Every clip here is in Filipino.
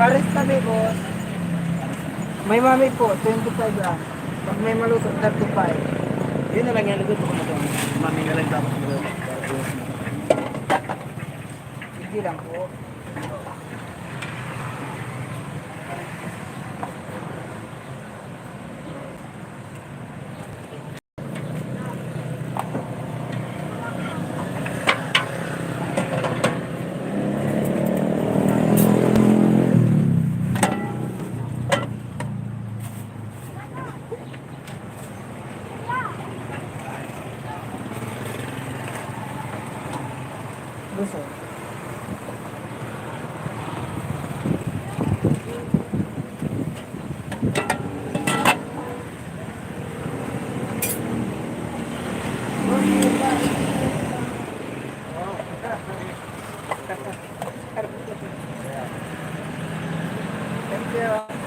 Pares tabi, boss. May mami po, 25 lang. Pag may maluto, 35. Yun na lang yan. Luto ko na ito. Mami na lang tapos maluto. Hindi lang po. Gusto. Thank you.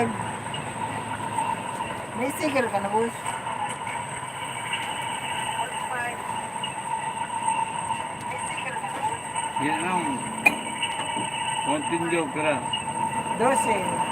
45. May sticker ka na, boss. 45. May sticker ka na, boss. Yan ang konting joke ka. 12.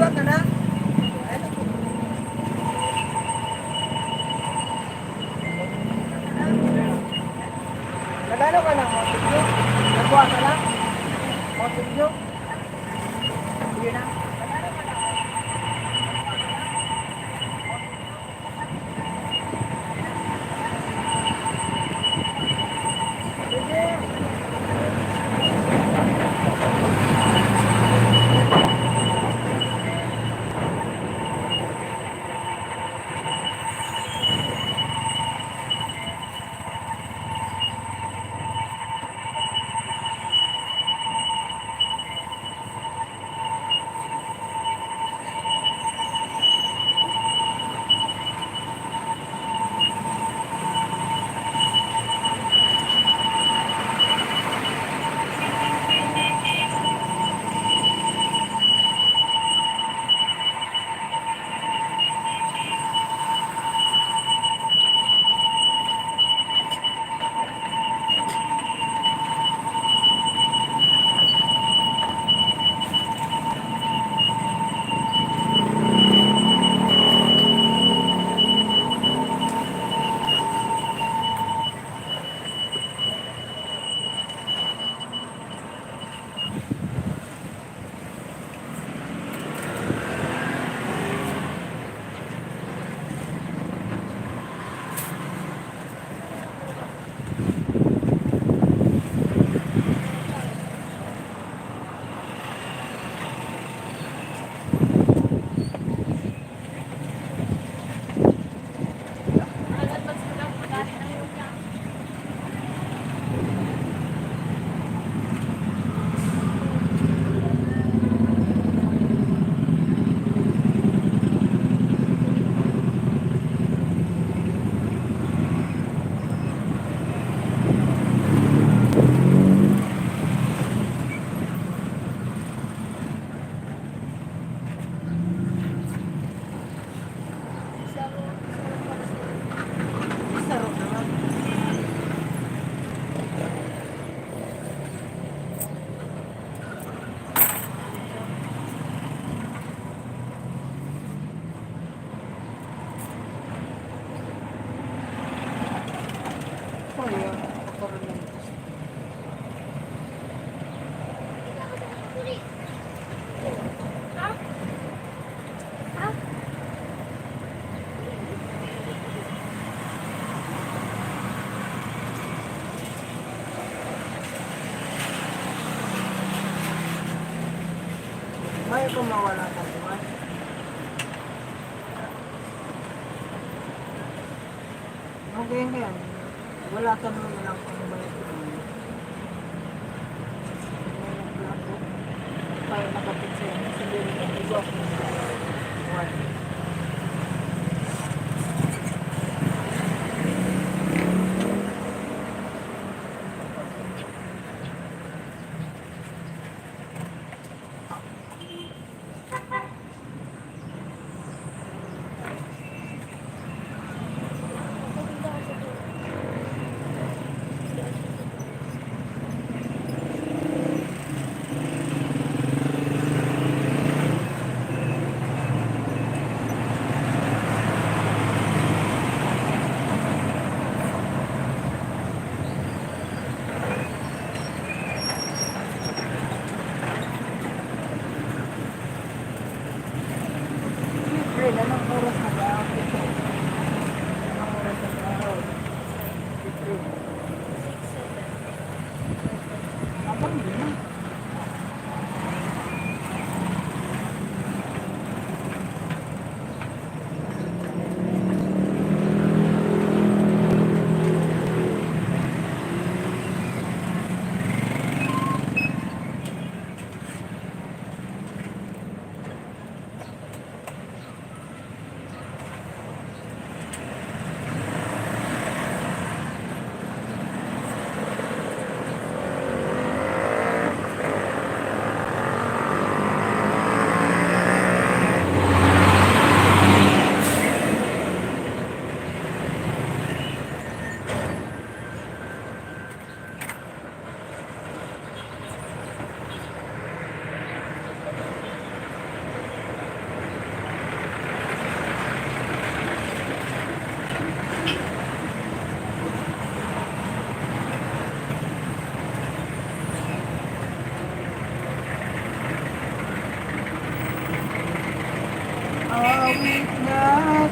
Dua ka na? Nagano ka na, Mountain Dew? Nagkuha ka na? Mountain Dew? Sige na. Sarap naman. Oh, yeah. Kaparoon lang. May kung mawala ka naman. Okay na yan. Wala ka naman lang kung balik ko naman. May nagplato. Kaya nakapit siya. Siguro na iba ako. One.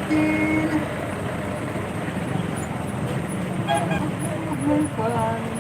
akin. Ang paano.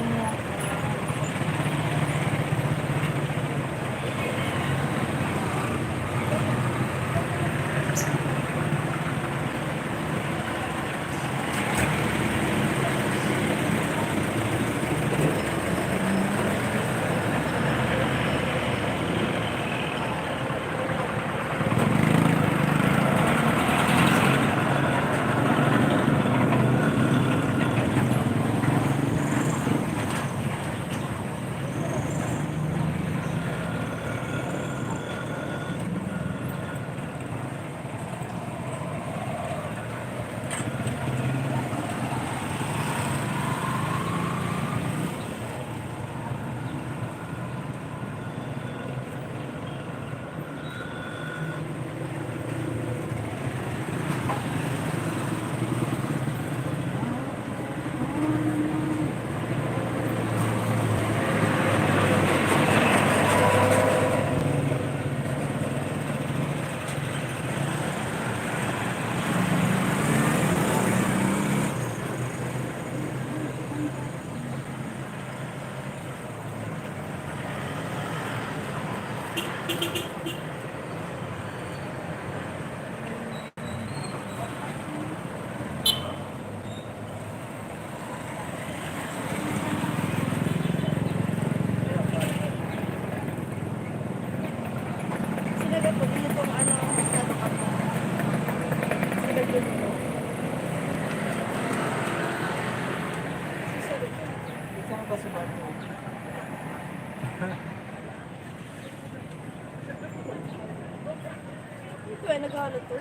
Sinabi po, hindi po ano, masyado ka po. Sinabi po. Saan ba sa bato? Ito ay naghahalot to.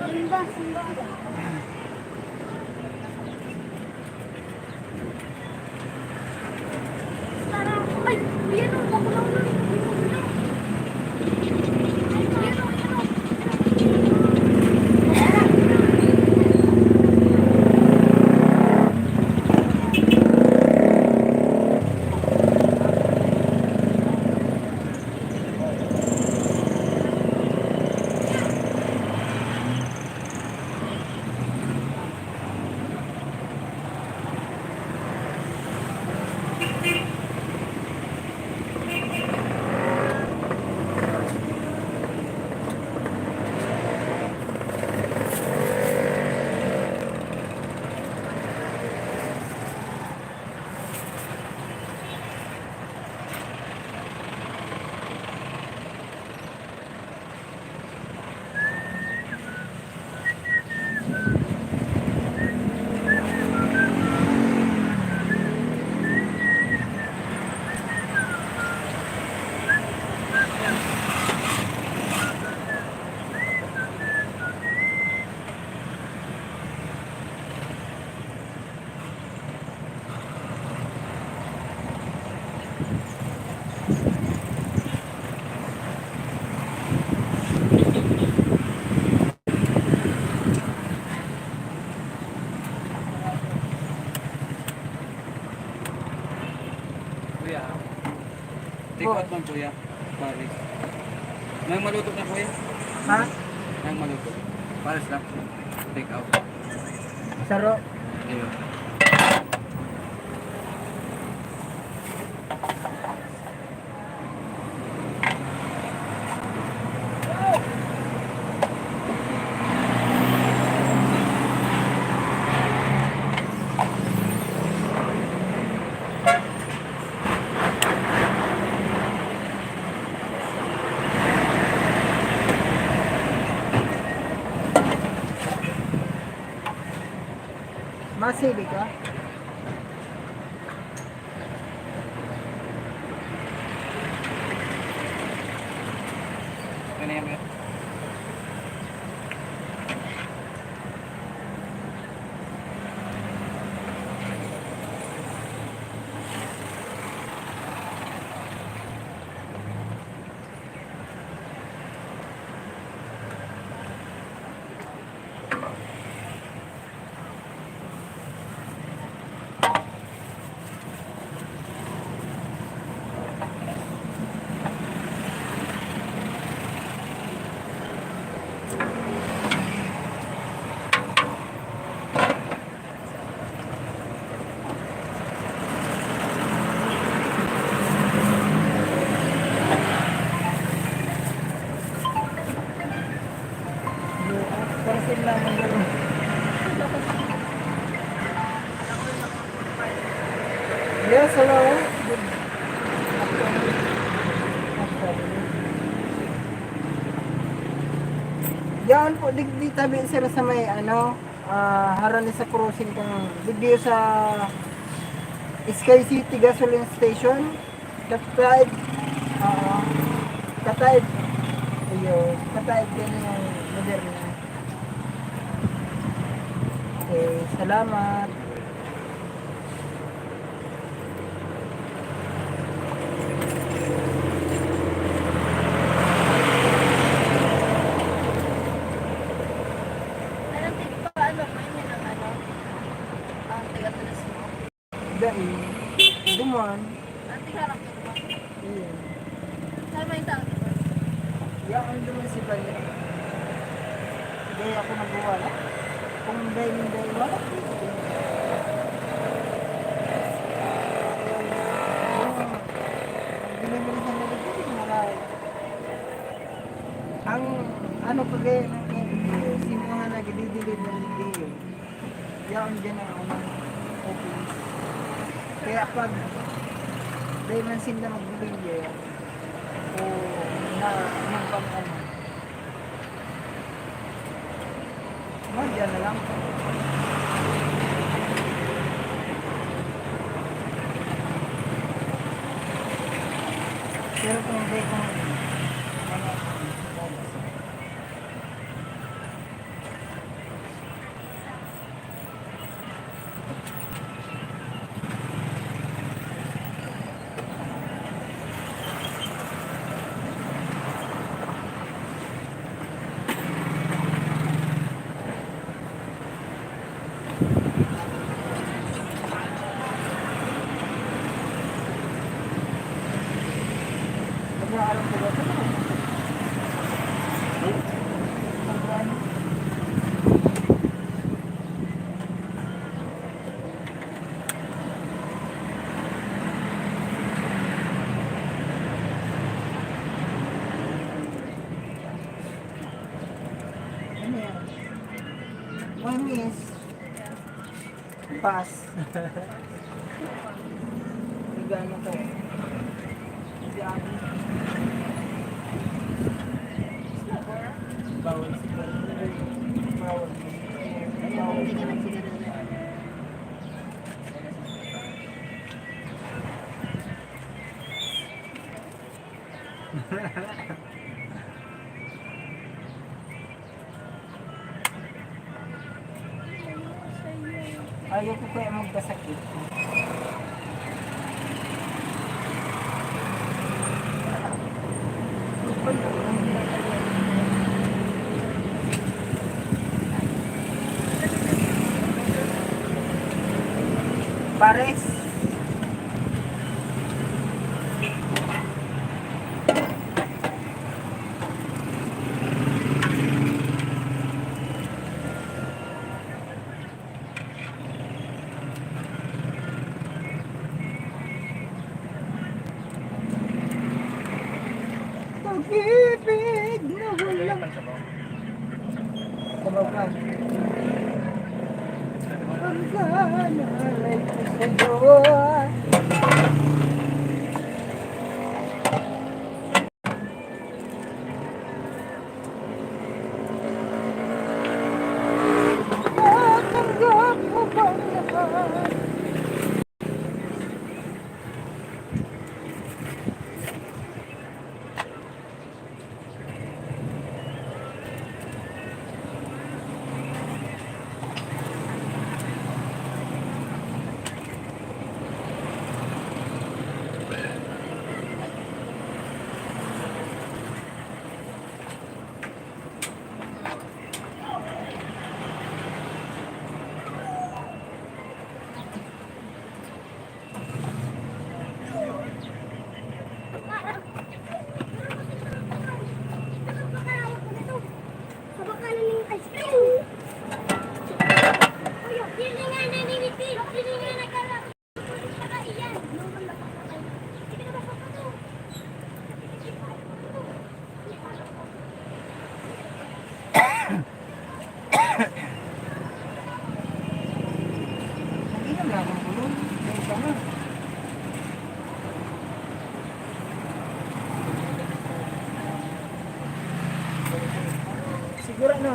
Simba, simba. Tara, ay, yan o, makulang na. Kuya. Take out man kuya. Paris. May maluto na kuya? Ha? May maluto. Paris lang. Take out. Saro. Ayun. Masili ka? Ano yan, Mayor? Parcel naman gano'n. Yes, hello. Good. Yan po, di tabi sila sa may harani sa crossing kung digdiyo sa Sky City Gasoline Station. Kataib, kataib, ayun, kataib yan yung moderno. Okay, salamat. Anong tig pa ano ko yun ang ano? Ang tiga-tulas mo. Dahil, duman, Ang tigarap ko mo. ayun. Saan may tao dito? Yan ang duman si Baya. Dahil ako nagwala. Kung dahil wala. Ang ano kagaya ng NPO, sinuha na gididilid ng NPO. Yan dyan ang office. Kaya pag dahil man sila magbibigay o na magpang ano. Diyan na lang. Pero kung hindi kung nag-aaral ko ba ito? Ano yan? One is pass. Nagano ko. Nagano. Bawal siguro. Bawal. Hindi ka man siguro na. Ayaw ko kaya magkasakit. Pares. Pag-ibig na walang sabaw ka. Ang ganalay ko sa'yo. Natanggap mo bang na. Siguro na.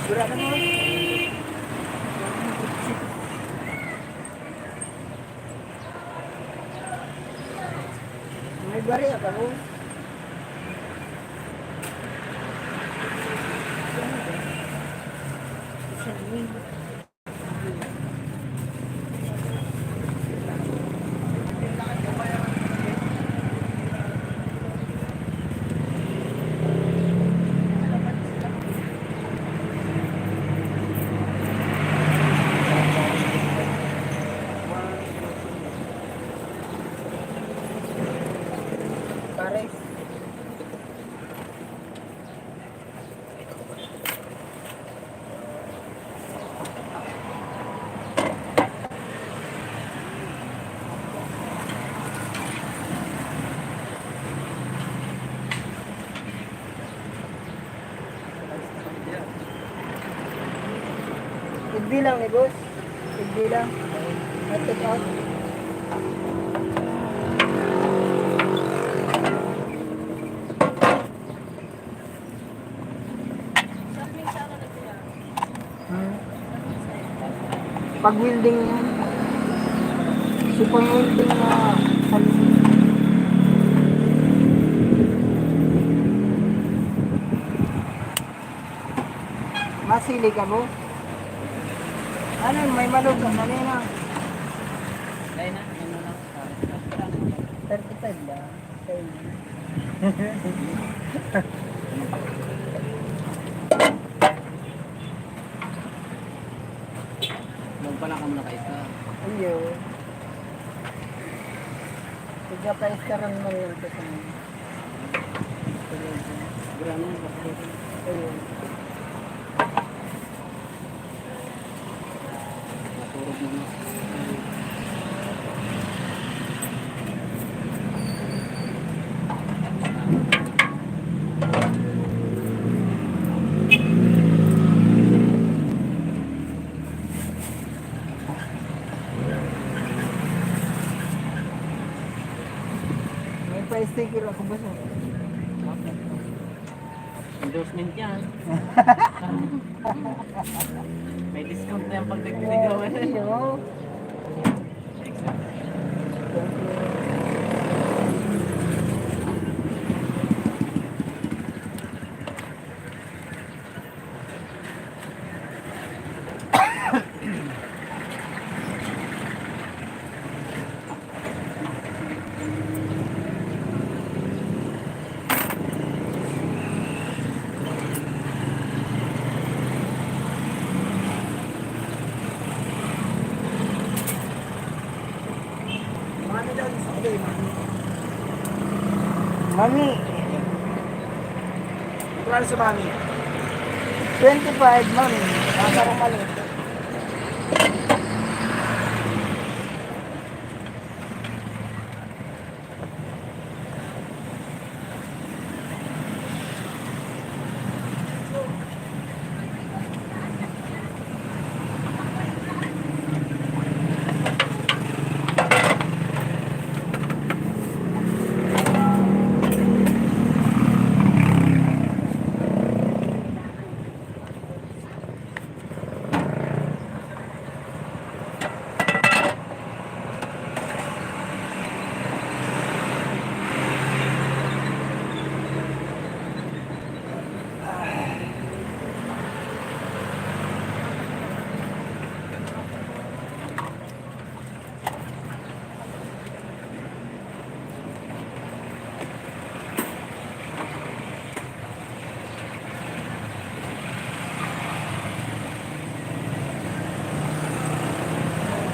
Siguro na mo. May bariya ka mo. Pares. Igbilang ni boss. Igbilang. At take out. Pag welding yan. So pag welding na masili ka mo? Ano yun, may malog ka kanina. Kaya na, ano lang. 35 ba? Same. Magpala ka muna kayo sa... Iyo. Tiga pa iskaran mo yun sa kanya. Grano, Ayun. maturog mo na. May pa-sticker ako ba siya? Endorsement yan. May discount na yung pag nagbibigyan. Iyo. Mami, Kailan sa mami? 25 mami. Nakasarong mali.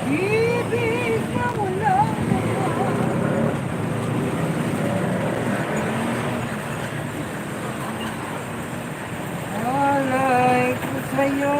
Ibig na walang alay ko sa'yo.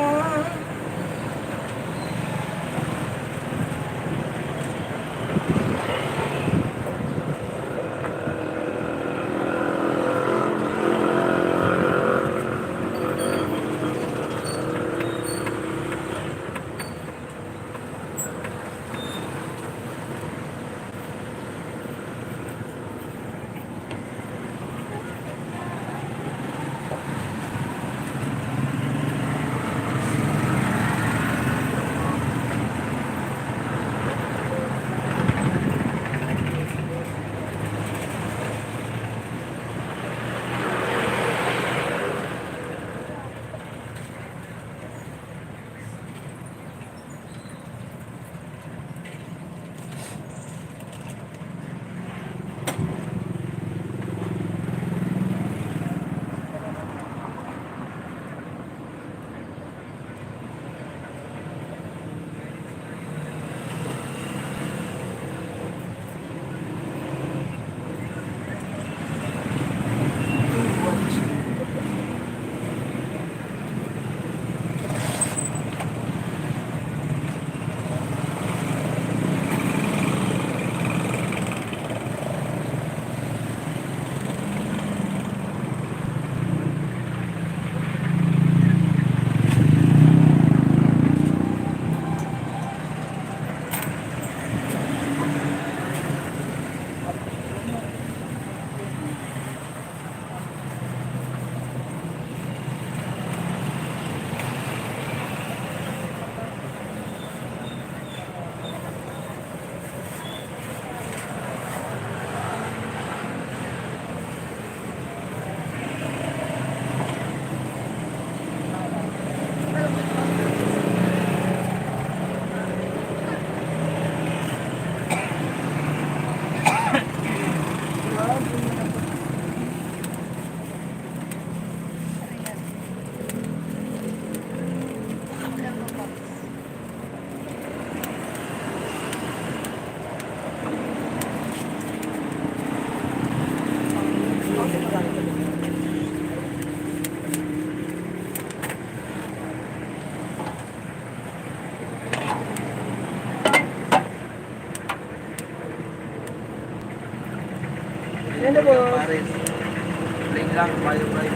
lang, payo pa rin.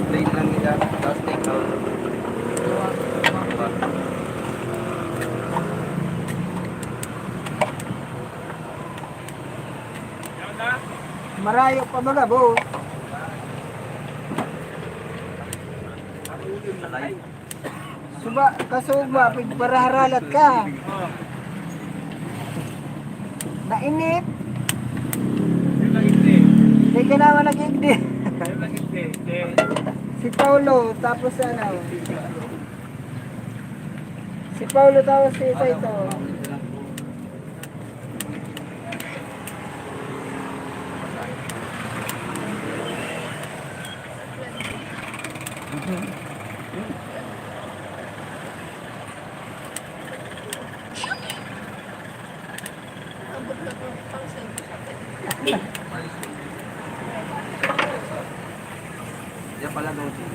Plain lang nila, tapos take out. Marayo pa baga, boss. Suba, kasuba, pagparaharalat ka. Nainip. Hindi ka naman nag-igdi. Si Paulo, tapos ano? Si Paulo, tapos si Taito. Abot na po pang Yan pala daw siya.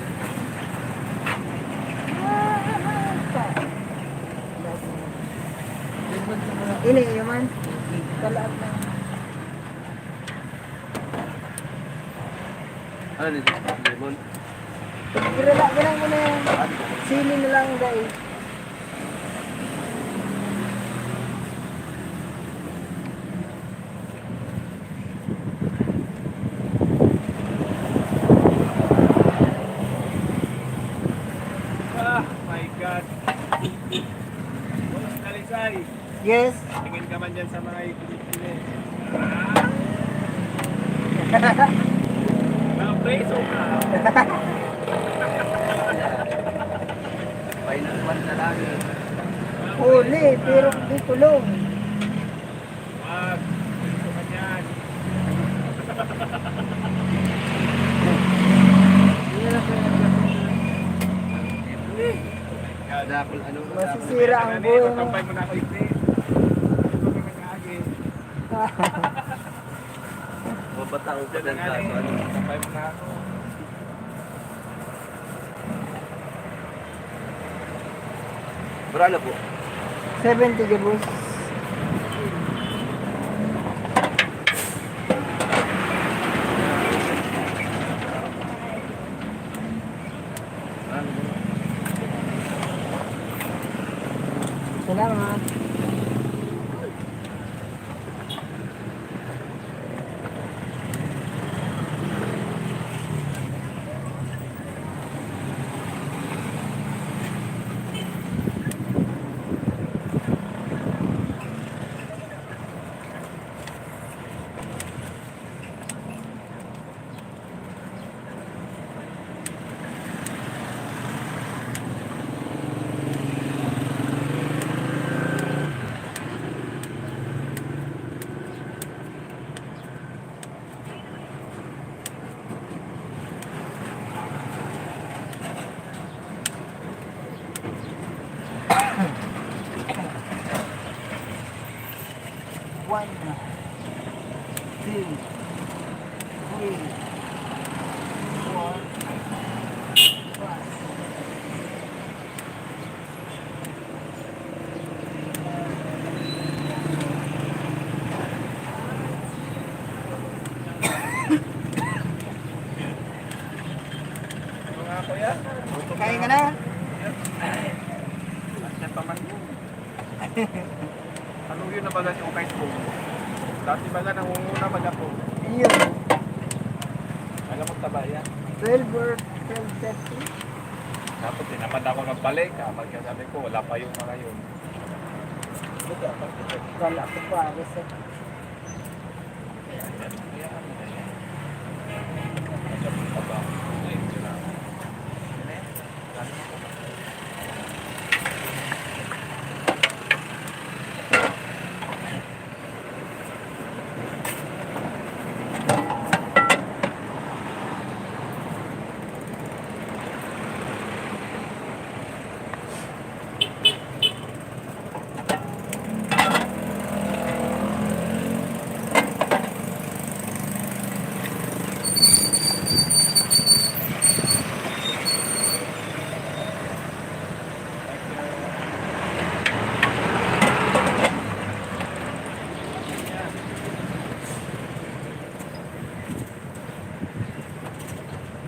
Ini, yaman. Talaat na. Ano nito? Lemon? Irala, ganang mo na yan. Sili na lang, guys. Ah, my God. Boss Dalisay, Yes. tingin ka man dyan sa mga ipilit. Mga preso ka. Final one na lang eh. Huli, pero di tulong. Wag. Preso ka dyan. Dapol ano? Masisira ang buhay mo. Magkampay mo na ako ipin. Ito kami nag-agi. Mapatao ka ng Nga kaso. Ano? magkampay mo na ako. Brano po. 70 ka, boss. Salamat. One, two, three, four, five. Mga kuya. Kain ka na? Yan pa man yun. Ano yun na baga yung kay po? Dati baga nangunguna baga po. Yun. Alam mo taba yan. 12 or 12:30. Tapos tinamad ako magbalik. Magkasabi ko, wala pa yung mga yun. Wala ko pa. Kasi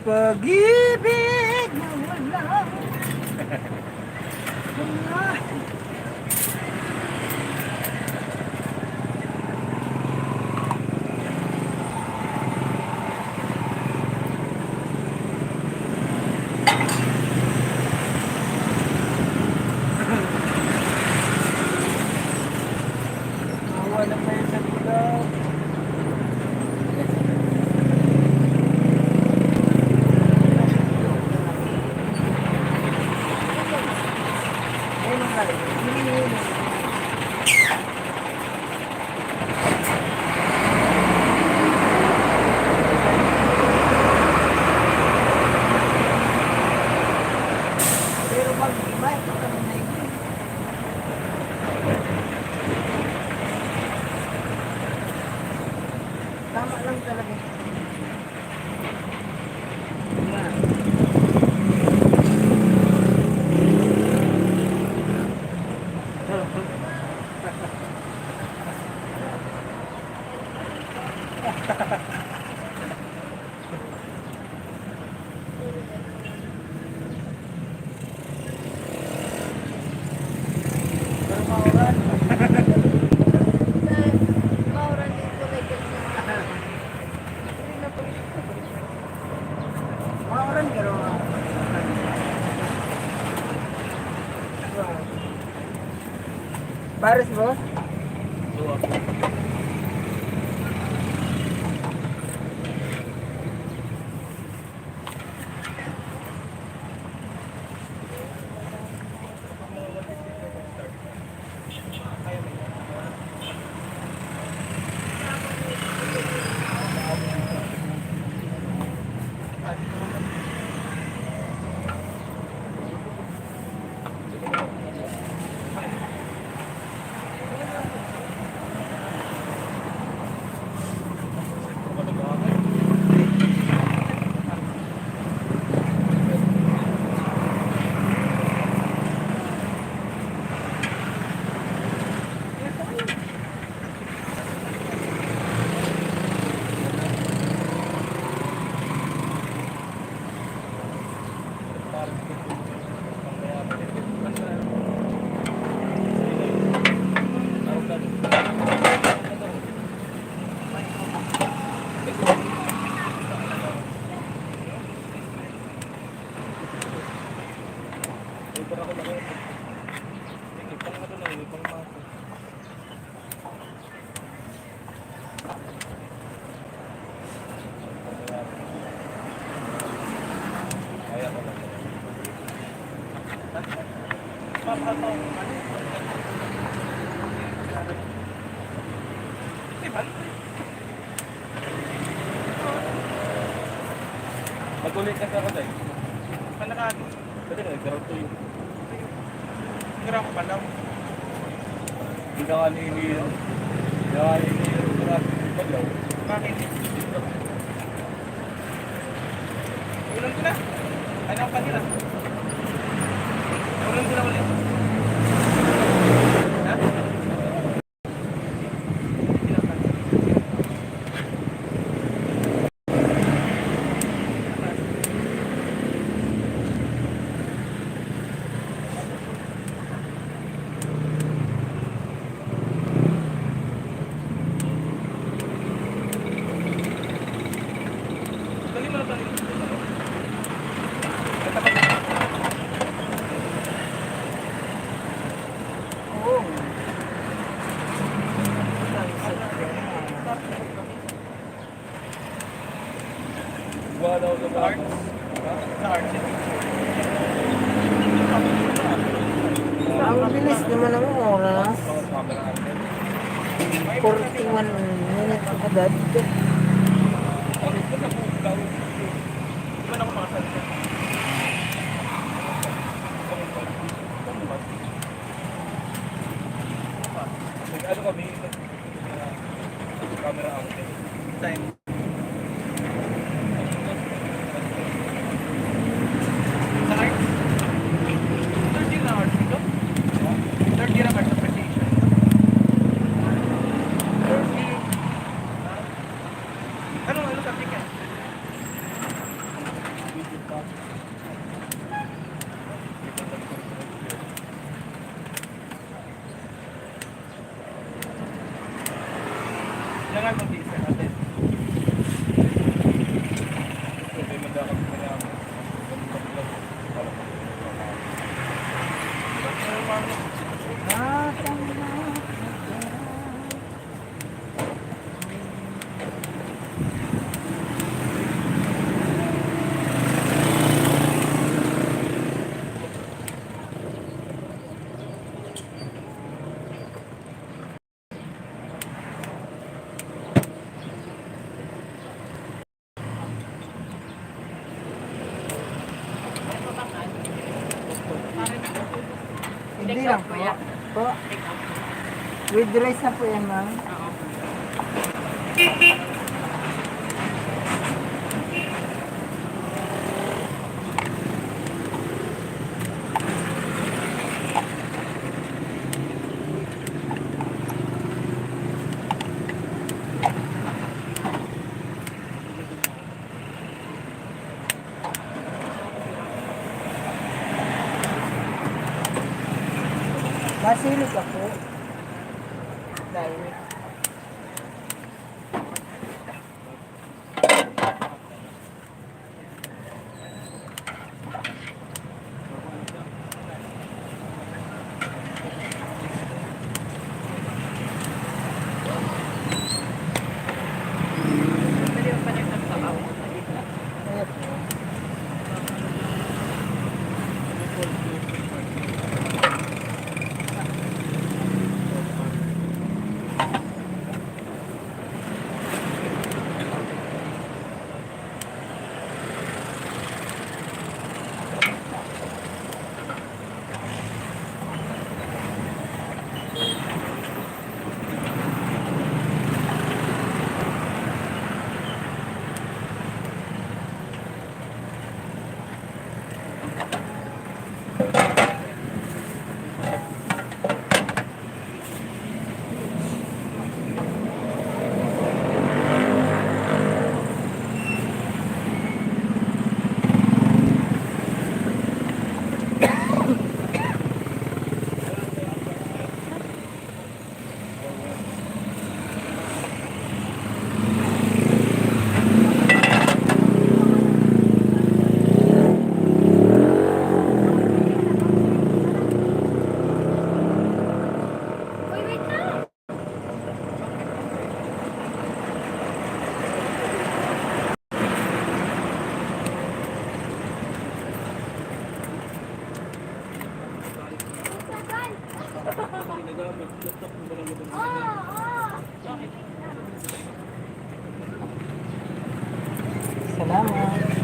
pag-ibig na walang wala. Wala pa yun sa lugaw. Ayun ang galing. Pero pag iba, ito kami na yun. Tama lang talaga. Pero mauran. Mauran dito may ganyan. Hindi na po. Mauran pero Paris boss? Magulit ka ako tayo. Panakado. Pwede na, nagkaroon to yun. Kira ko palaw. Hindi ka nga nihihiro. Hindi ka nga nihihiro. Paglaw. Bakit? Ulan ko na. Ano ang kanila? Ulan ko na ulit. Ha? Dali mo na ba? Oo. Wala ako sa Arts? Sa arts yun. Ang bilis naman ang oras. camera natin. 41 minutes agad. Ano ito na kung daw? Di ba na ako makasalita? Ano kami? Camera angle. Time. Sa arts? Third year na arts dito? Third year ang arts appreciation. Third year. Ano subject yan? Kailangan mag-isa natin. May madakap ka na. Hindi lang po. Po. With rice na po yan, ma'am. Masili ka po. Dahil. Uy, wait na! Salamat.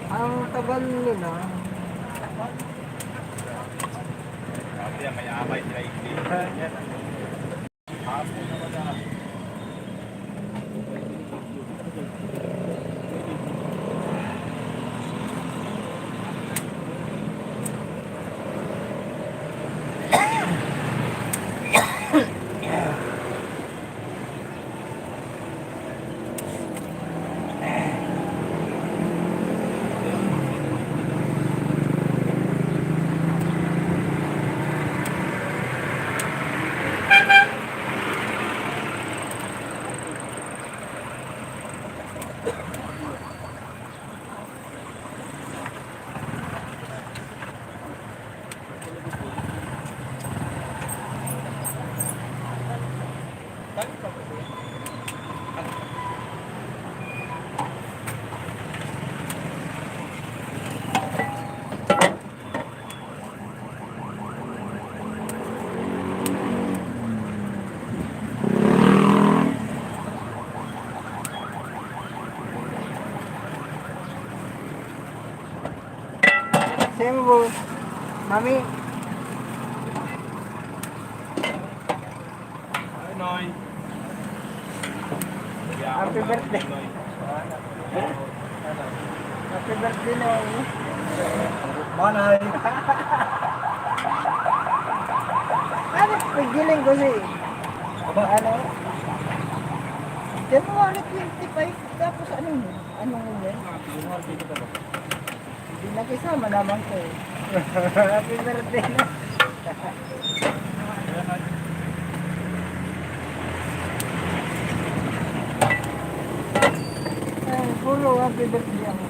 Ang tagal nila. Sabi yan, may amay sila hindi. Hapon naman na. Same boss. Mami, Ay, Noy. Happy birthday. happy birthday na. Manay. pigiling ko si Aba, ano, January 25, tapos anong yun? Hindi nakisama naman ko eh. Happy birthday na. Ay, puro happy birthday ako.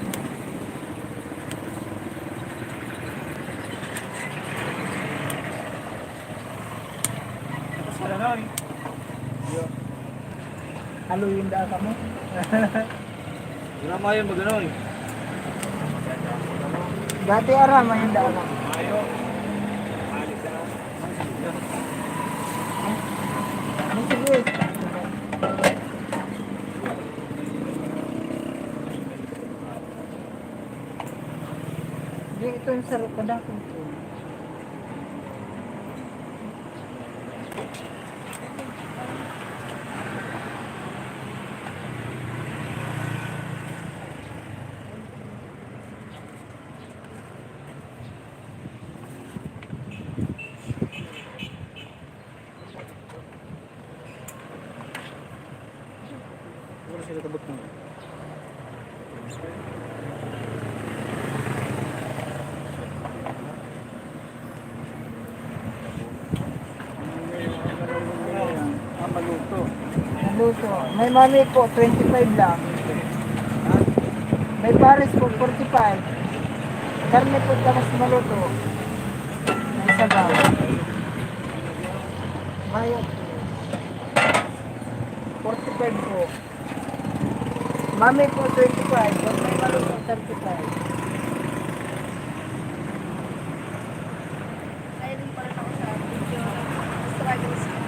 tapos wala na eh. Haluin data mo. Drama yun, magano eh. Dati arama yung data. Ayaw. Ano sige? Hindi, ito yung sarap ko dati. Siguro sila tabot mo. Ang maluto. Naluto. May mami po, 25 lang. May pares po, 45. Karne po, tapos maluto. May sabaw. Bayad po. 45 po. Mami po, 25. Pag may maluto, 35. Ayun din pala ako sa video. Struggles ko.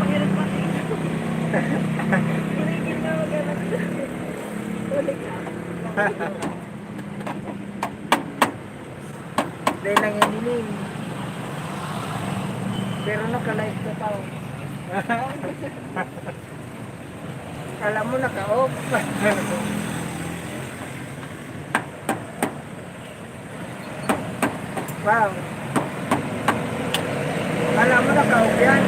Hirap pa rin. Hindi na magandang. Ulit na. Dahil lang iniling. Pero naka-live ka tao. Alam mo, naka-off. Wow. Alam mo, naka-off yan.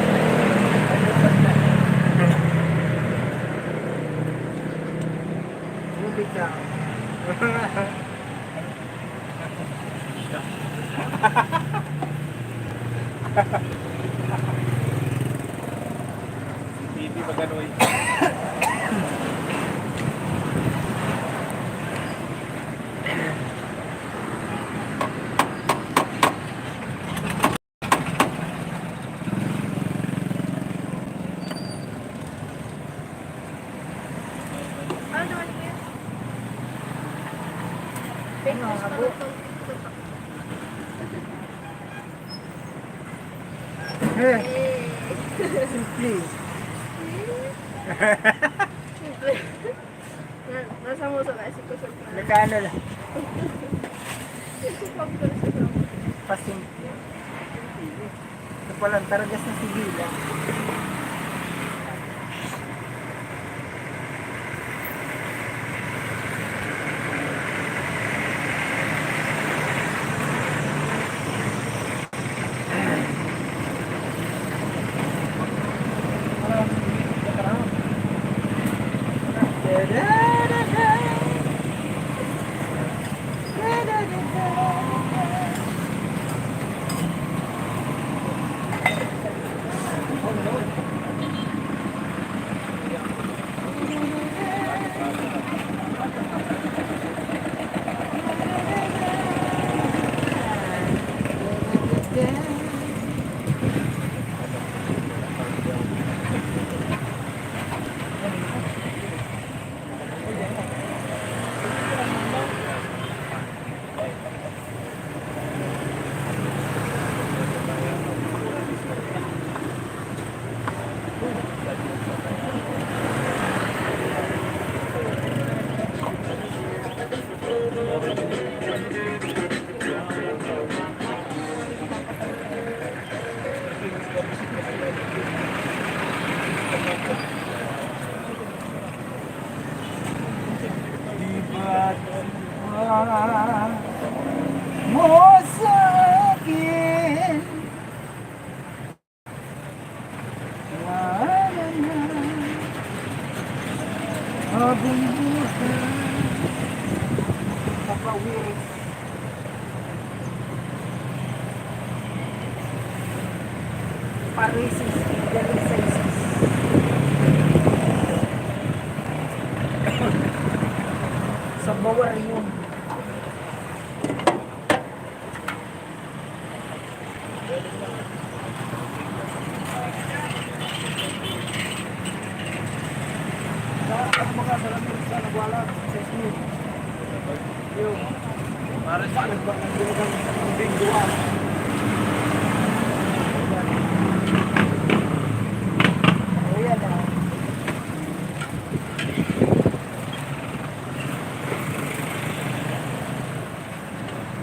Bubig ka. TV magano eh. Ano naman yun? Ano, abo? Eh, simple. Nasa mo sa kasi kusog na. Nagkano lang. Pagkulis ko lang. Pasimple. Ito palang taragas na sigila. Diba? Mosa Parisis, Delicacies. Sa bawar yun. Para sa bingguan. Ayan ah.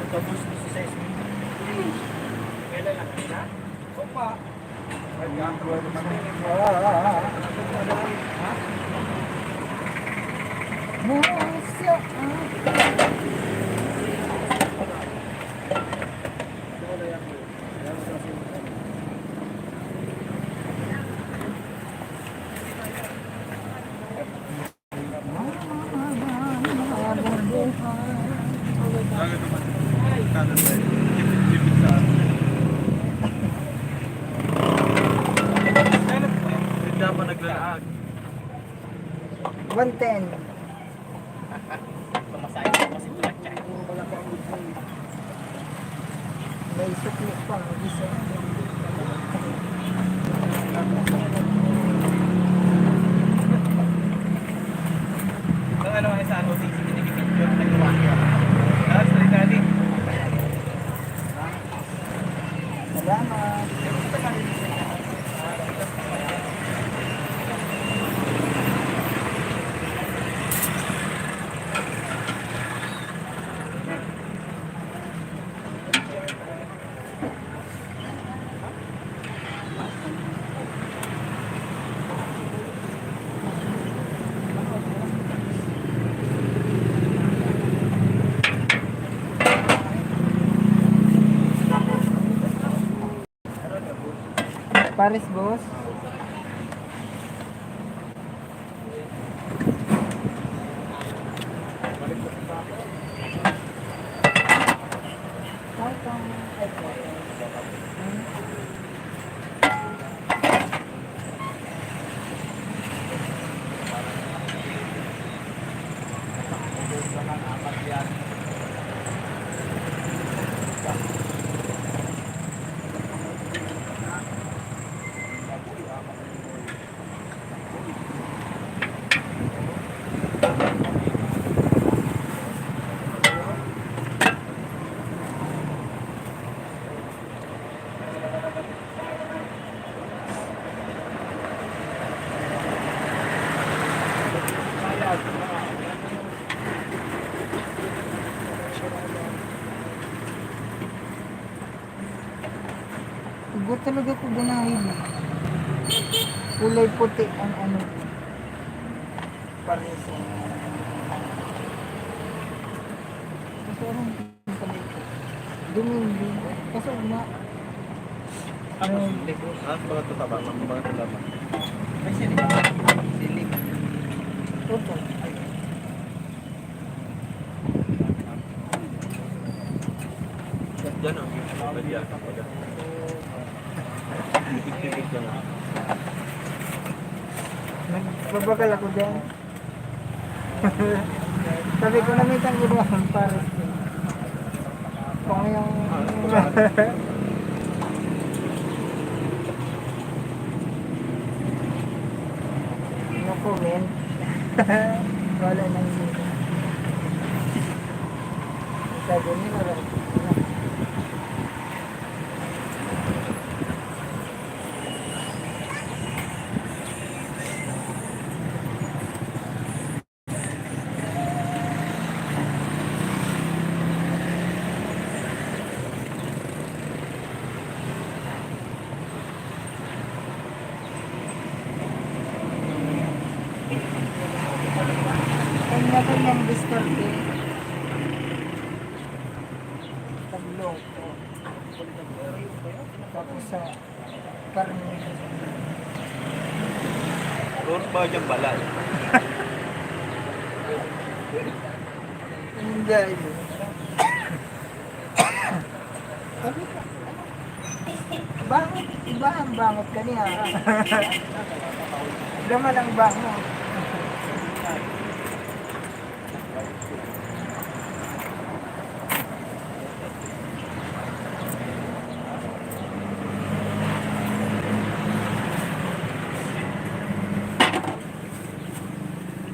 Tapos si Sesame. Kailan lang na? Opa. Musa. Hindi pa naglalaag. 110. Pamasahin ko kasi ito lang. May sukli pa. Isa. Ang ano ay sa ano, picture na gawa niya. Tapos, dali. Salamat. Paris boss. Iba talaga ko ganahin. Kulay puti ang ano. Paris. Kasi anong dumindi. Kasi na. Ano? Mga tataba, mga tataba. May silik. Ito. Diyan ang pwede tipid ka na. Nagbabagal ako dyan. Sabi ko na may tangguruan Paris. Kung yung... No comment. Wala nang dito. Sabi niyo wala. Kanya-kanyang diskarte. Taglong po. Tapos sa karne. Doon ba dyan balay? Hindi. Sabi ko, Bangot, iba ang bangot kaniya. Laman ang bangot.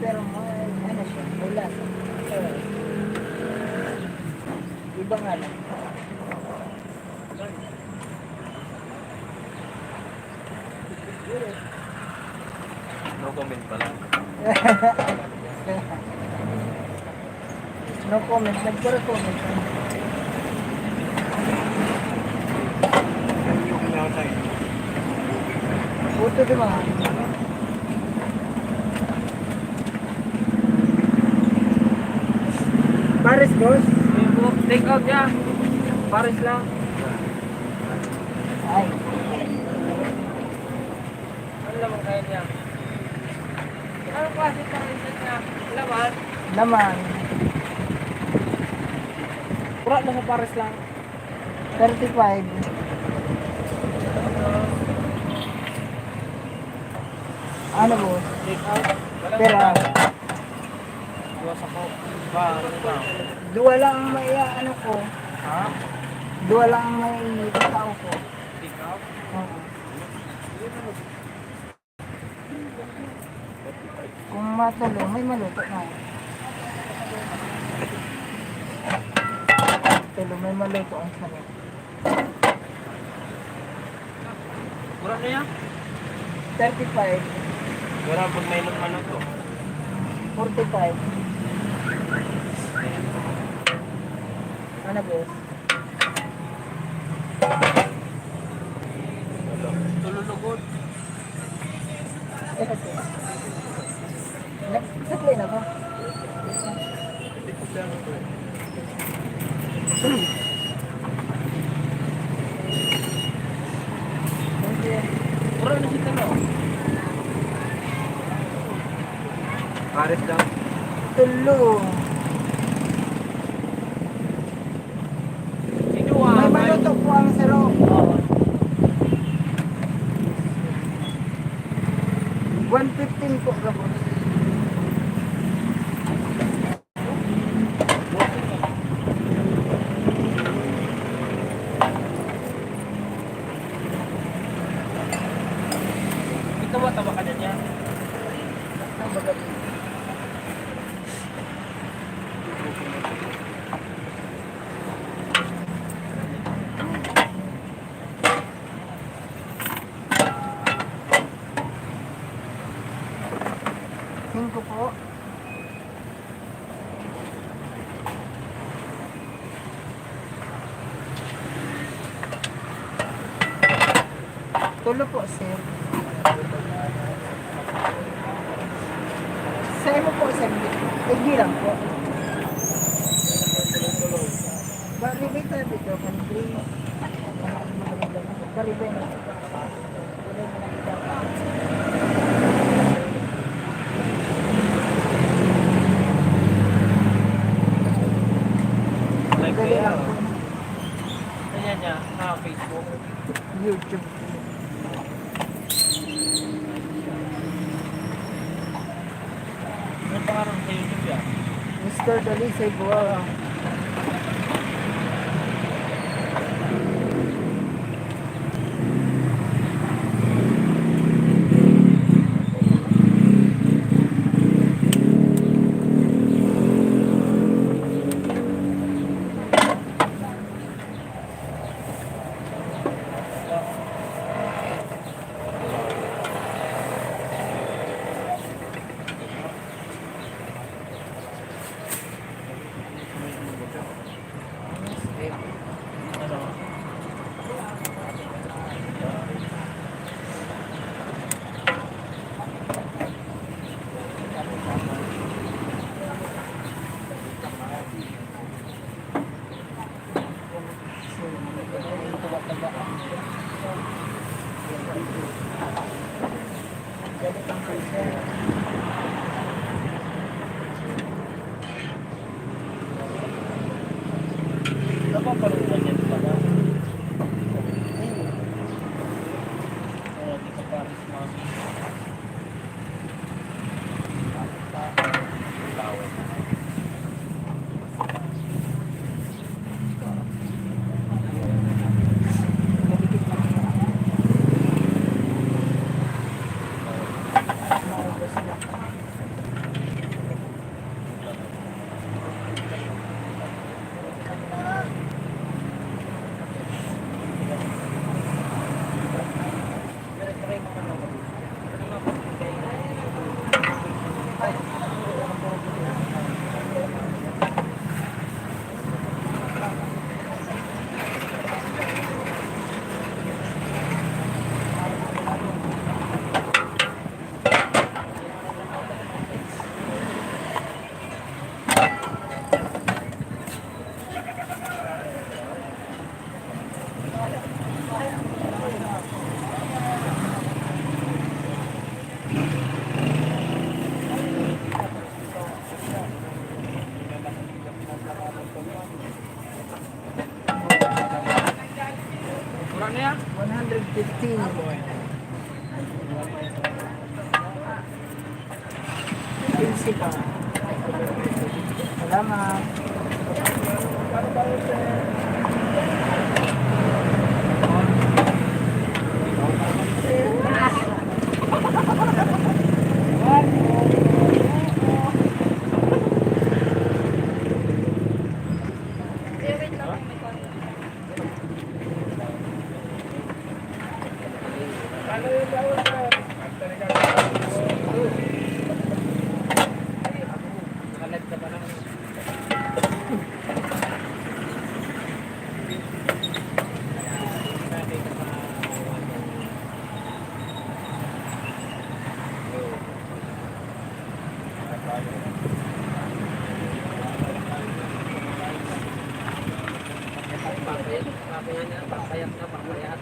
Pero may, ano siya, may lasa. Iba nga lang. No comment pala. No comment, nagpara-comment. Yung nanay. Buto di mga. Paris boss? Take out niya. Paris lang. Ay, Ano naman kaya niya? Ano klase Paris niya? Laman. laman. Pura na sa Paris lang. 35. Ano boss? Take out. Walang Pera. Iwas ako. Ba, ano ba? Dua lang ang may ano ko. Ha? Dua lang ang may tao ko. Take out? Oo. Kung matulo, may maluto na. Tulo, may maluto ang sarap. Pura na yan? 35, Wala pag may ano to. 45. Ano boss? Tululugod. Eh kasi. Nag-supply na ba? Hindi ko siya ano to eh. Okay. Pura na si Talo. Paris lang. Tulo. Sino May maluto po ang saro. 115 po ka boss. Ito ba taba ka na niya? Ang bagat. Cinco po. Tulo po, sir. Sa'yo mo po, sir. Nagbilang po. Baribay tayo dito, country. Baribay na. Like Dali kaya. lang po. Kanya niya. Facebook. YouTube. Ano pangarang sa YouTube yan? Mr. Dalisay Buwa. Ano? Napaparoon na yan pala. Ano yan? 115. Pinsi pa. Salamat. Wait lang, may konti. Nakalag ka pa naman. Papayat na, papayat.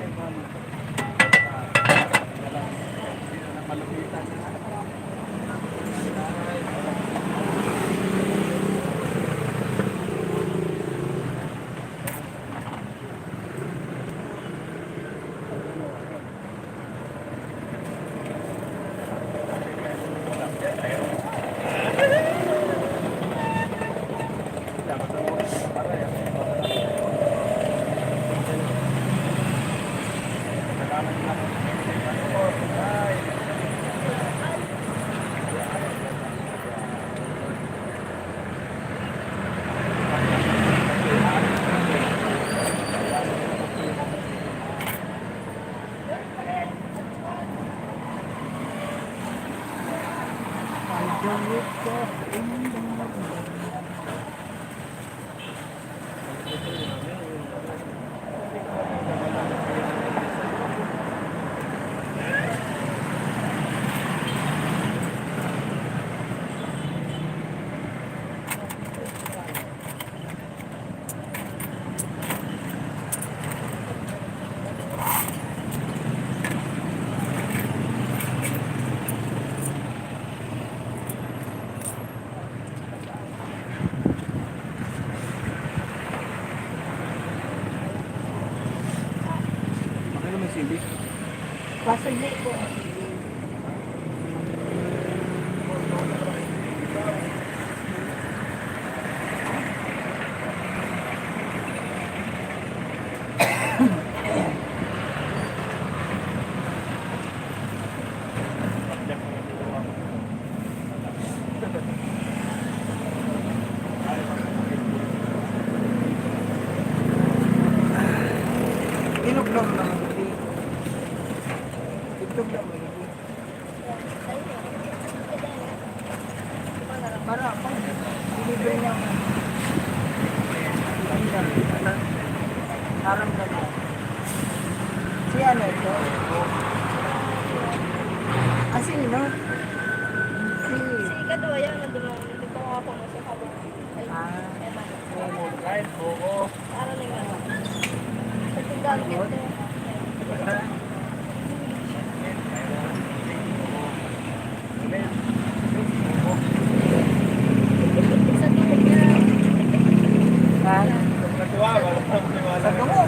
Ano may silbi? Pasagli po. Inuklong naman hindi. Itlog naman hindi. Para ako, deliver niya ako. Parang gano'n. Si ano ito? Ah, sino? Si... Si Kadwa yan, nandun lang. Hindi ko ako mo sa habang. Ah, Eman. Right, oo. Ano na yung ano? Sa tinggang kito. Sa tuhod niya. ah, Natuwa, walang pagkakawala. sa tungo.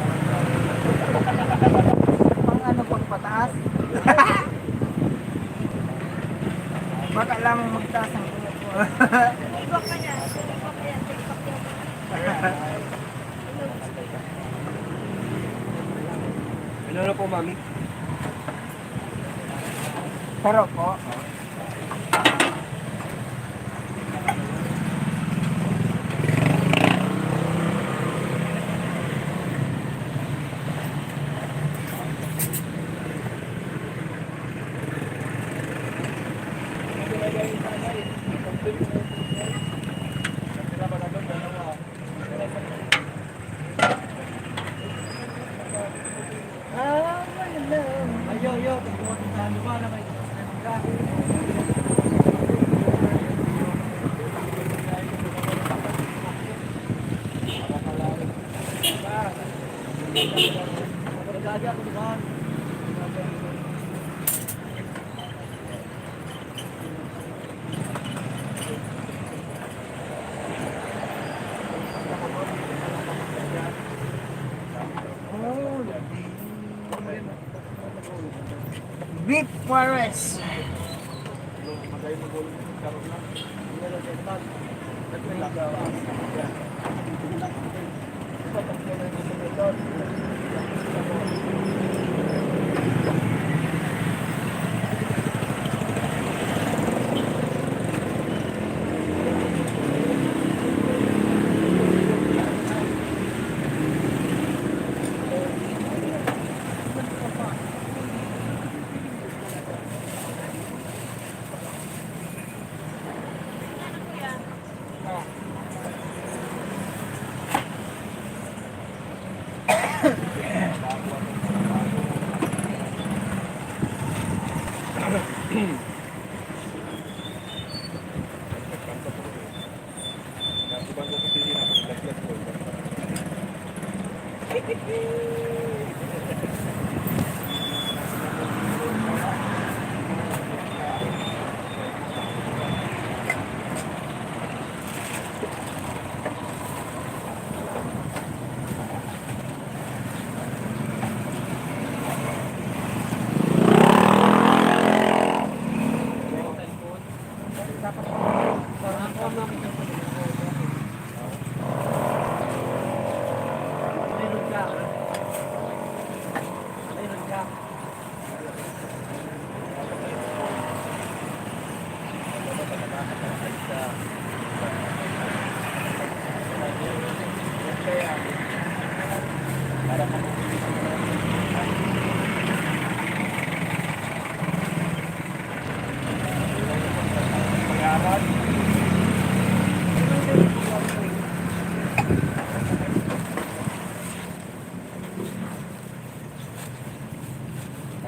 Pang ano, pang pataas. Baka lang magtaas ang tungo ko. Ibak ka niya. Ibak yan. Ibak yan. Ano na po, mami? Pero po, Ayo, yo, kung ano ba na may oh, Beef Pares.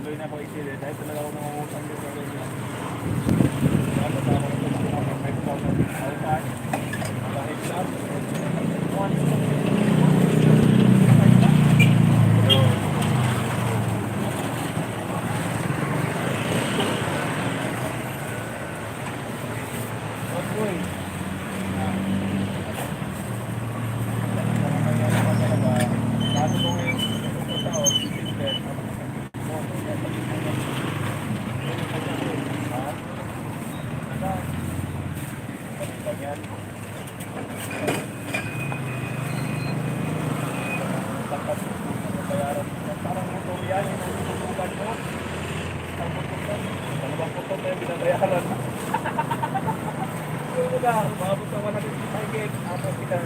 Tuloy na ako isili dahil talaga ako nangungutang yung gawin niya. Dapat ako ng 5,000 outside. Malahig lang. Parang motor yan, yung ututukan mo. Ang ututukan, dalawang putok na yung binabayaran. Yung mga, mabot na 155 gig, ako kita.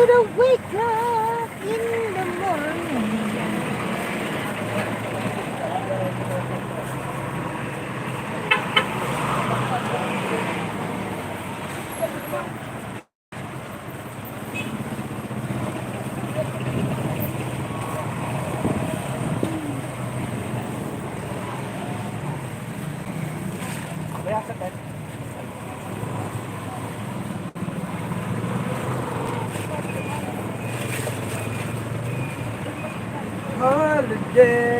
To wake up in the morning. Yeah!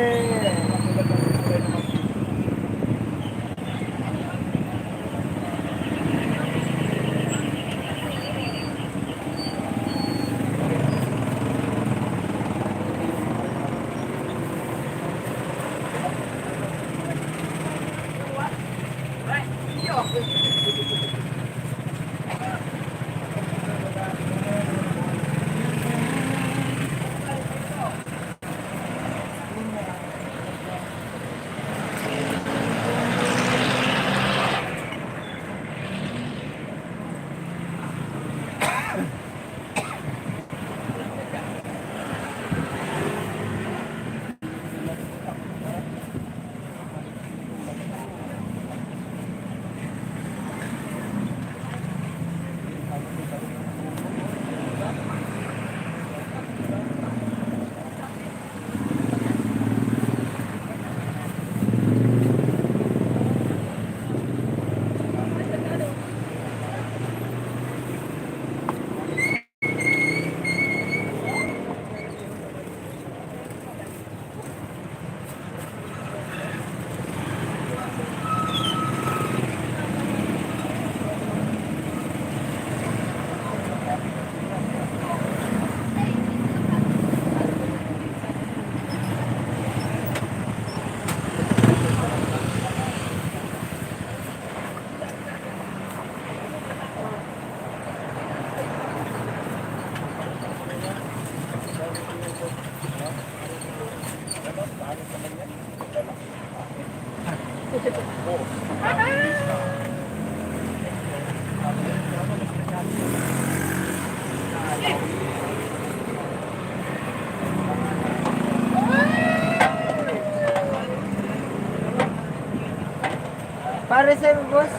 Pare sa'yo, boss.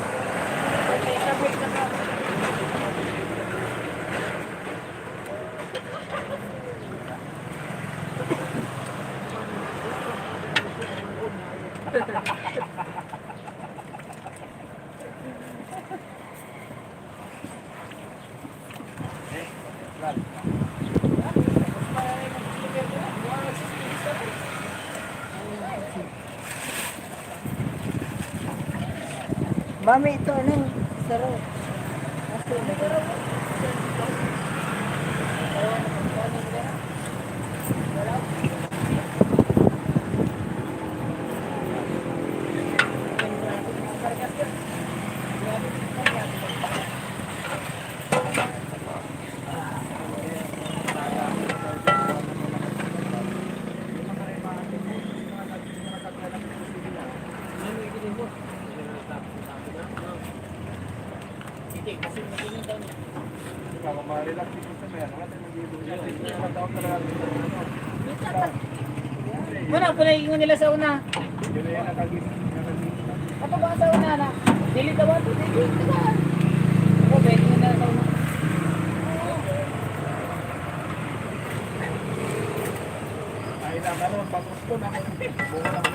Mami, ito ano? Saro. Kalau ma-relax dito sa may ano, natin mag-iibig. Matawag talaga dito. Mana po naiingon nila sa una? Yun na yan, nakagising. Ako ba sa una na? Dili daw ato, dili. Ako ba ingon na sa una? Ay na, ano, bagus ko na. Buka na ako.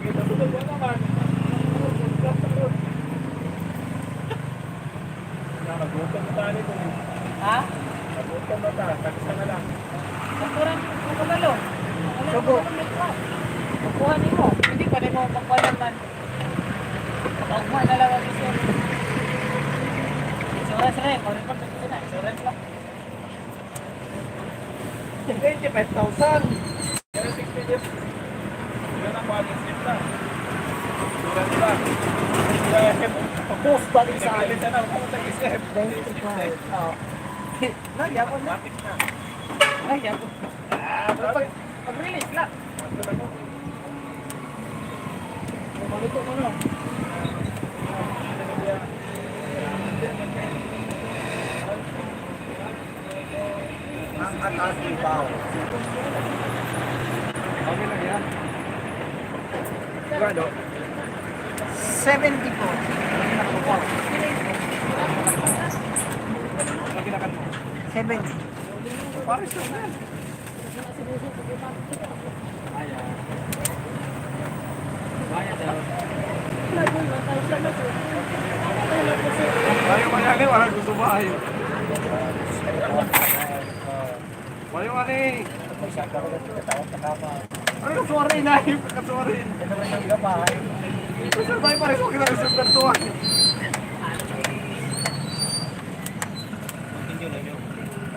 Kita ko na naman. Nagutom na tayo nito. Ha? Nagutom na tayo. Tagsa na lang. Kukuran ko kabalo. Sugo. Kukuha nimo. Hindi pa nimo makuha naman. Pagma na lang ang iso. Insurance rin. Kung rin pagkakita na. Insurance lang. 25,000. Pero 60 days. Yun ang mga isip na. Turan ba? Boss, balik sa akin. Nag-ilis na lang. Ano nag-isip? 25. Oo. Nagyapon na. Matik na. Ay, yapo. Pero pag-release lang. Maluto mo na. Ang atas ni Pao. Okay lang yan. Gano? 70 po. Magkinakan mo. 70. Paris lang yan. Ayaw manyanin, walang gusto ba ayaw. Wala yung ano eh. Masyado ako lang tawag sa kama. Ano ka sorry na yun? Sorry. Ito naman yung gabay. Sir, may pare ko kina-reserve na tuwan. Continue lang yun.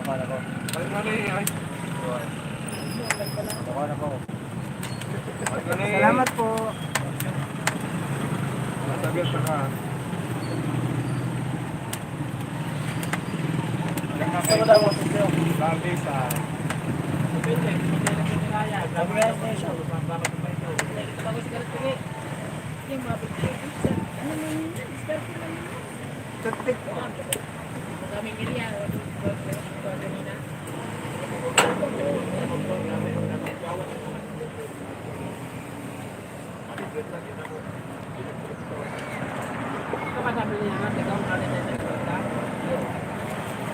Tama na ko. Ano ano eh. Ay. Tama na ko. Ano eh. Salamat po. Sabi at saka. Gusto mo daw ako sa'yo. Lagi sa... Sabi nga station. Toothpick.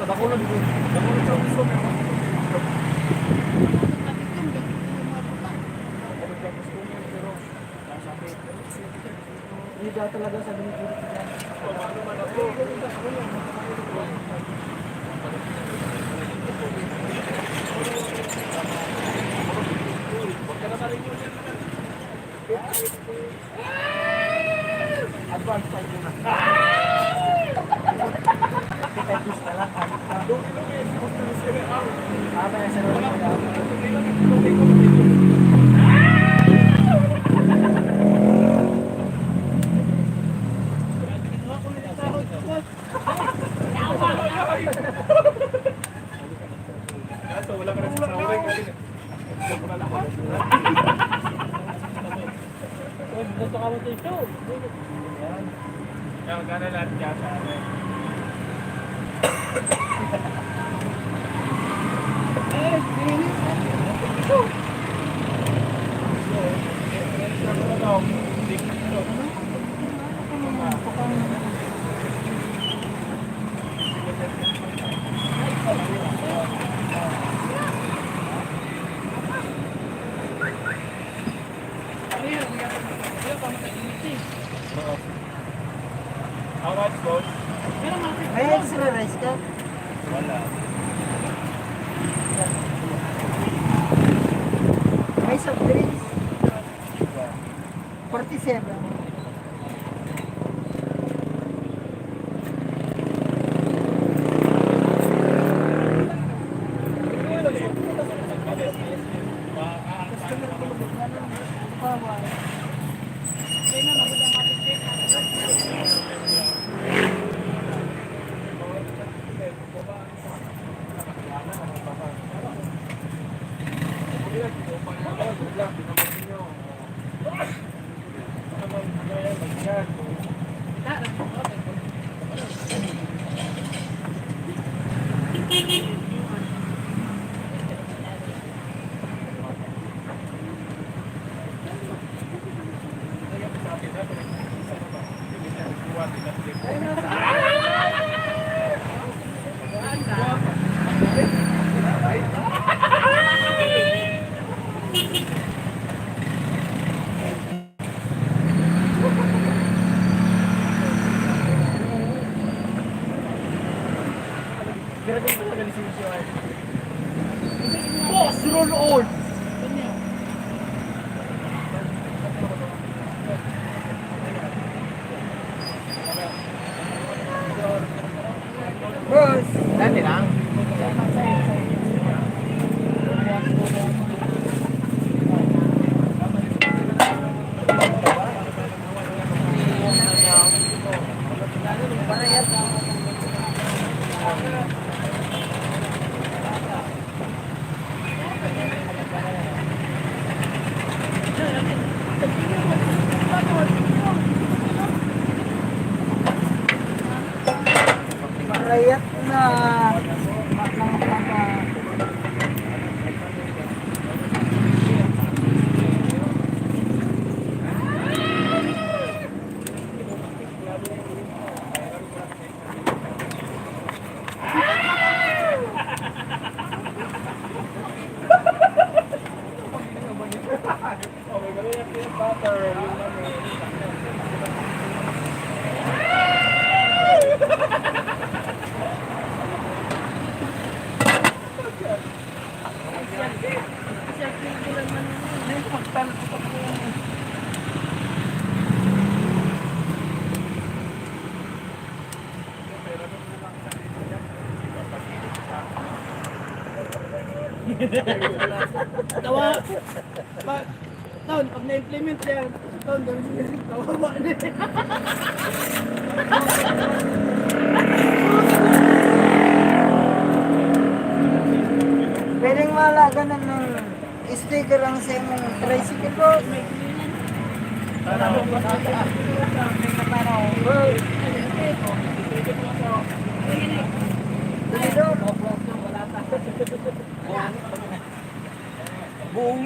Bakulod ko. Bakulod sa gusto mo. Hindi daw talaga sa binigyan. Advance pa yun. Kaso wala ka rin sa saway kasi wala na ako. Gusto ka mo ito? Kaya magkano lahat dyan sa akin. How much, boss? May extra rice ka? Wala. May soft drinks? 47. Boss, roll on! Boss! Dati lang. Parayat na ng papa. Tawa. Taon, pag na-implement yan, taon, gawin niya. Tawa na. Pwedeng malaganan ng sticker ang sa imong tricycle po. Buong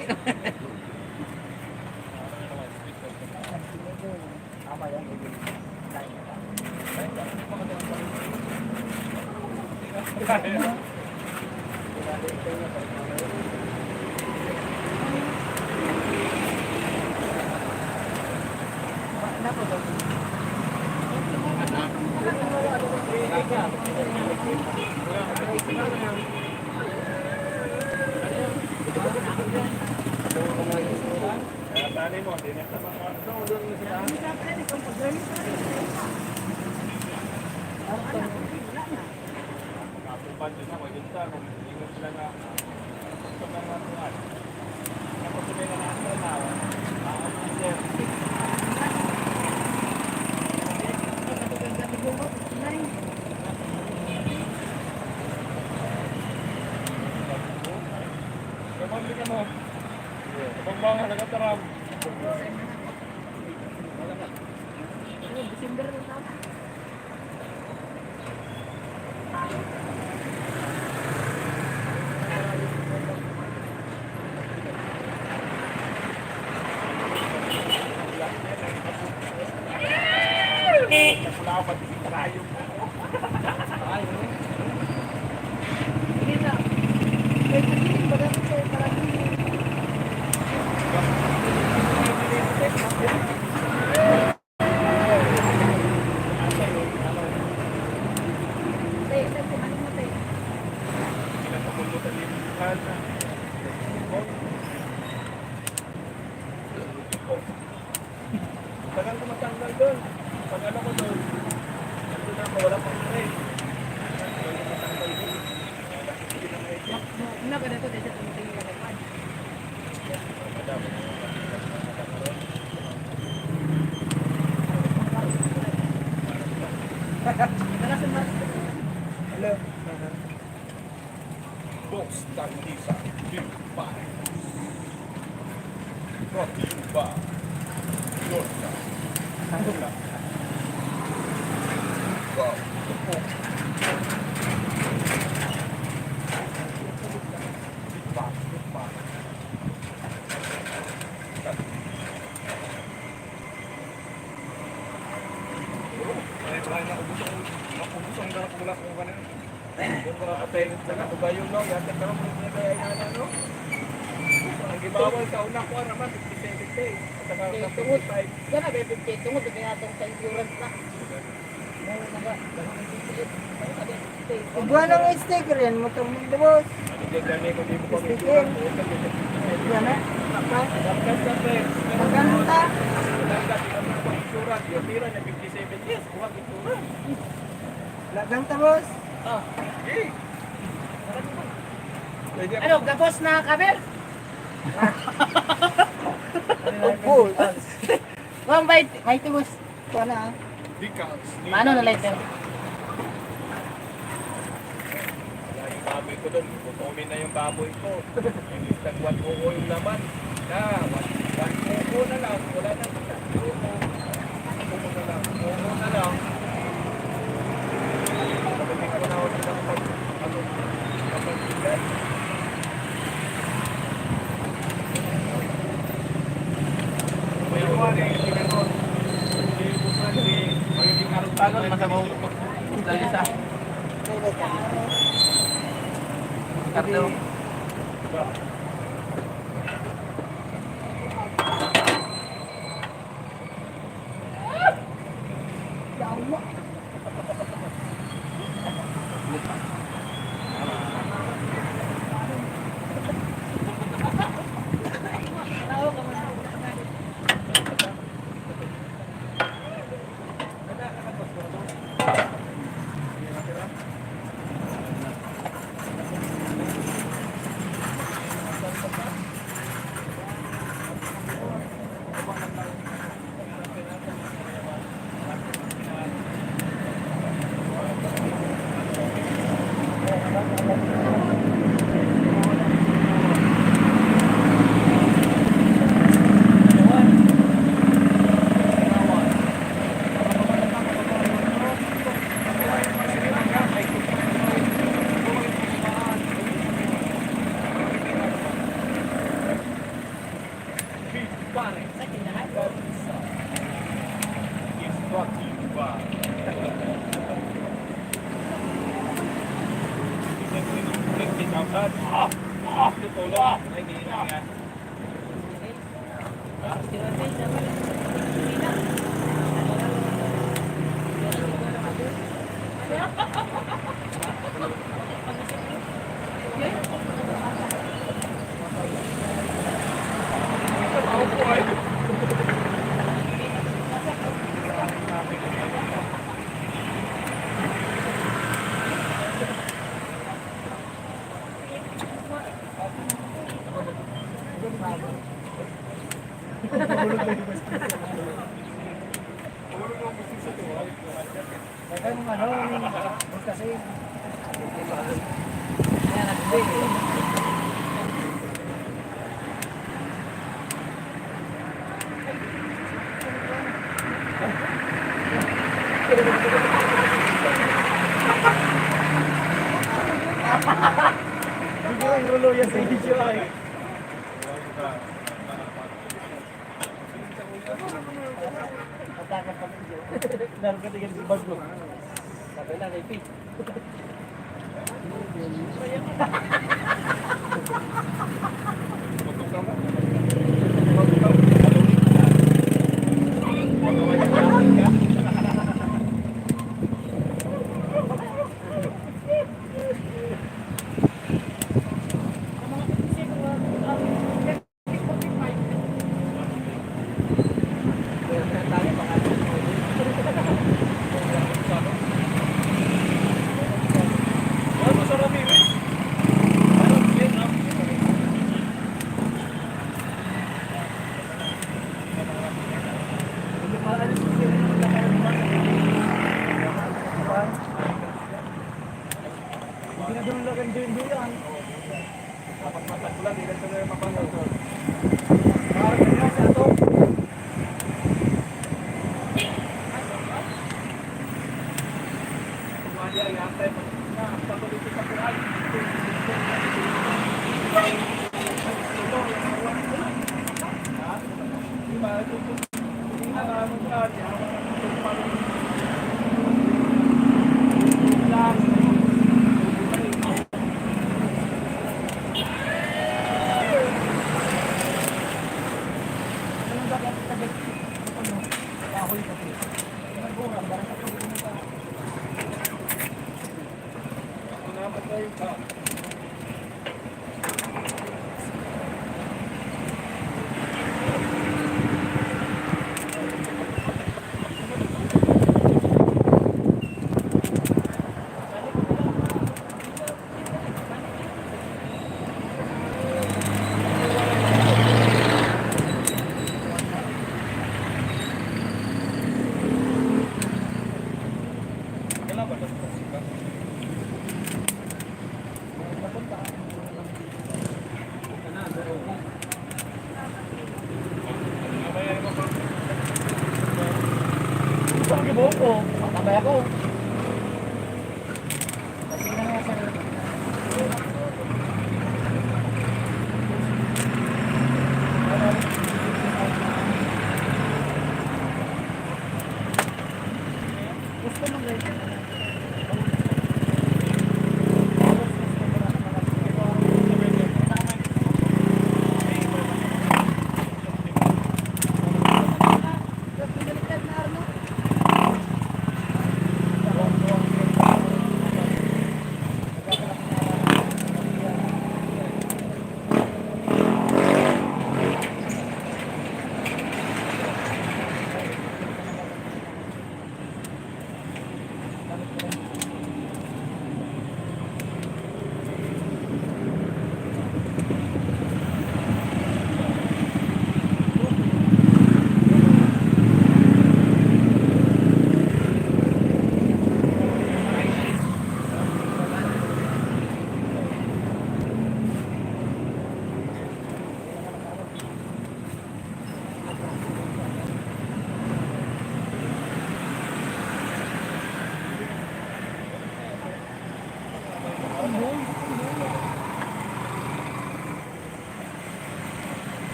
Kaya tali mo, hindi na sa mga doon sa kapupad din ako, yun sa kung hindi mo sila na gusto ng matuan. Tapos sila na nasa na, kapag mo, kapag mga nagataram, napulapat si Rayo mo. Tagal ko matanggal doon. Pag ano ko doon, nandun na ako, wala pang break. Hello. Box Tangisa, Big Bang. Brought to you by Yorka. Wow. Big Bang, Big Bang. Try na ubus ang darap mula kung kanan. Kung kakatay na kabayo no, yata ka mo na kaya ina no. Ang gibawal sa una ko naman 57 days. At saka Tungod. 55. Yan na, bebe, tungod na pinatong sa endurance na. Iguan ang sticker yan mo itong mundo boss. Hindi gani ko di mo pa Sticker. Yan na. Dapat sa friends. Magkano ta? Dapat di ka pa insurance. Yung tira na 57 years. Kuha insurance. Lagang ta boss. Eh. Pwede ako. Ano, gabos na kabel? Of course. Wang bait, may tubos. Ito na. Because Paano na lighter? wala yung baboy ko doon. Putumin na yung baboy ko. Imbis nag 1 kuko yung laman. Na, 1 kuko na lang. Wala na. Kuko na lang. Kuko na lang. Kapag ko na ako dito kapag bigat. May iwan eh. Tingnan mo. Hindi bukan si magiging karutagan. Masabaw. Dalisa. Karto. Yung ano, yung kasi. Ayan, hindi. Hindi ko ang rulo yan sa video ay. Laro ka tingin sa bag mo. Sabi na, repeat.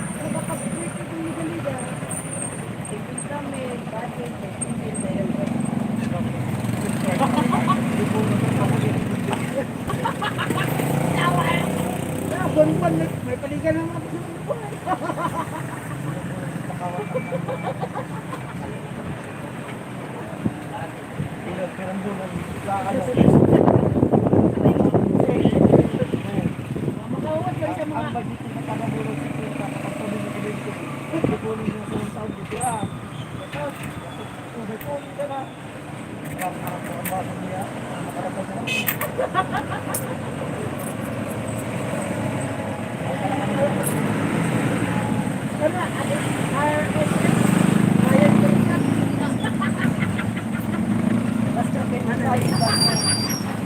Ano ba pag-birthday kung liga-liga? Tigil kami, budget, tigil na yun. Buwan-buwan, may paligan naman ako sa buwan. Makawat ba sa mga... Ano, RSS? Bayan ko rin yan. Basta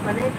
Balik.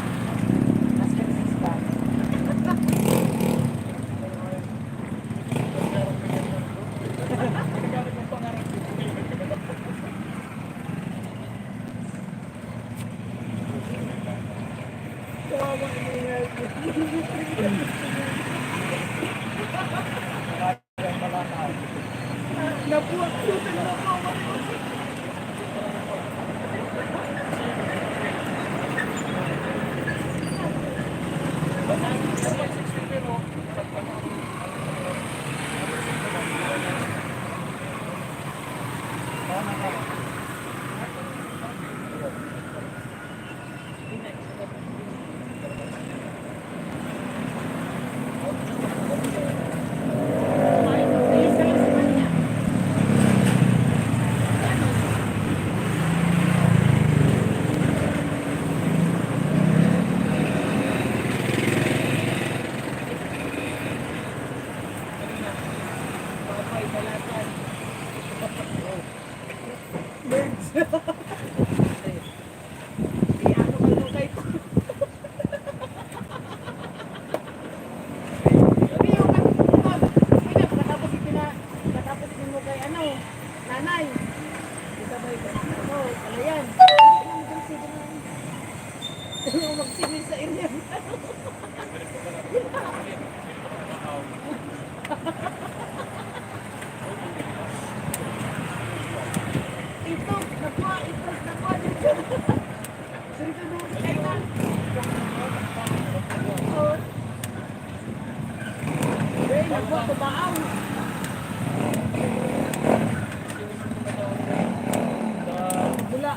Nanay. Isabay ka. Ano, palayan. Magsigil sa inyo. Ito, nakuha dito. Dito doon sa kainan. Okay, nakuha ko baaw. Bula.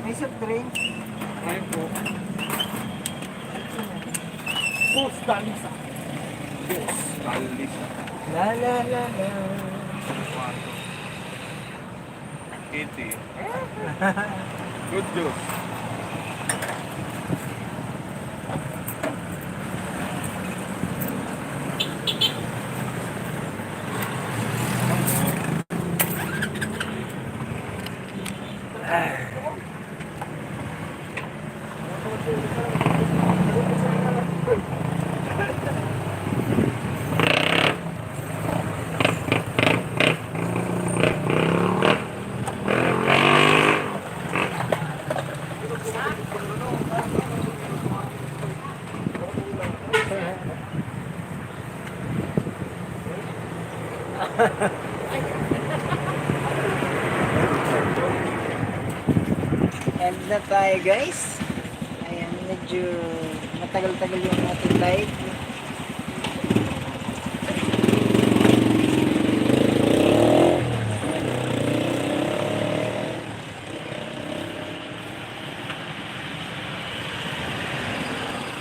May soft drinks. Ayun po. Costa Lisa. Costa Lisa. La la la la. 80. Good juice. Live na tayo guys. Ayan, medyo matagal-tagal yung ating live.